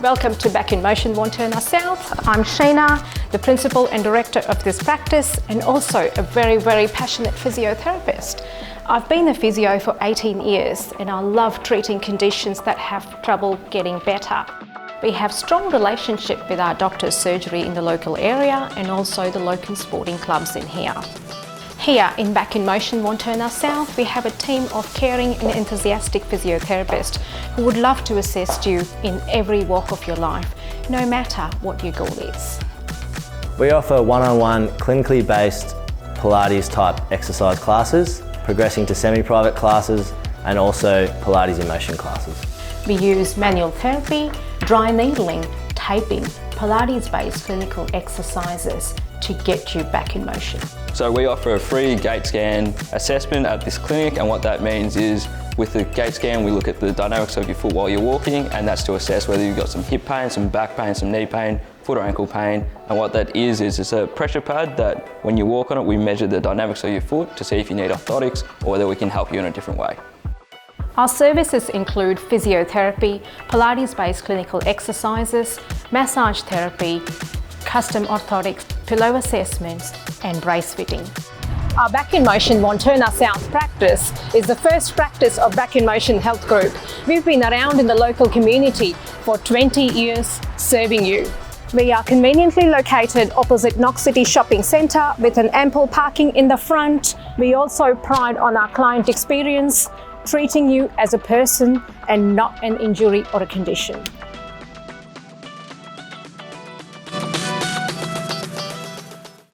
Welcome to Back in Motion Wantirna South. I'm Sheena, the principal and director of this practice and also a very passionate physiotherapist. I've been a physio for 18 years and I love treating conditions that have trouble getting better. We have strong relationship with our doctor's surgery in the local area and also the local sporting clubs in here. Here in Back in Motion Wantirna South, we have a team of caring and enthusiastic physiotherapists who would love to assist you in every walk of your life, no matter what your goal is. We offer one-on-one clinically based Pilates type exercise classes, progressing to semi-private classes and also Pilates in motion classes. We use manual therapy, dry needling, taping, Pilates-based clinical exercises to get you back in motion. So we offer a free gait scan assessment at this clinic, and what that means is with the gait scan we look at the dynamics of your foot while you're walking, and that's to assess whether you've got some hip pain, some back pain, some knee pain, foot or ankle pain. And what that is it's a pressure pad that when you walk on it we measure the dynamics of your foot to see if you need orthotics or whether we can help you in a different way. Our services include physiotherapy, Pilates-based clinical exercises, massage therapy, custom orthotics, pillow assessments and brace fitting. Our Back in Motion Wantirna South practice is the first practice of Back in Motion Health Group. We've been around in the local community for 20 years serving you. We are conveniently located opposite Knox City Shopping Centre with an ample parking in the front. We also pride on our client experience, treating you as a person and not an injury or a condition.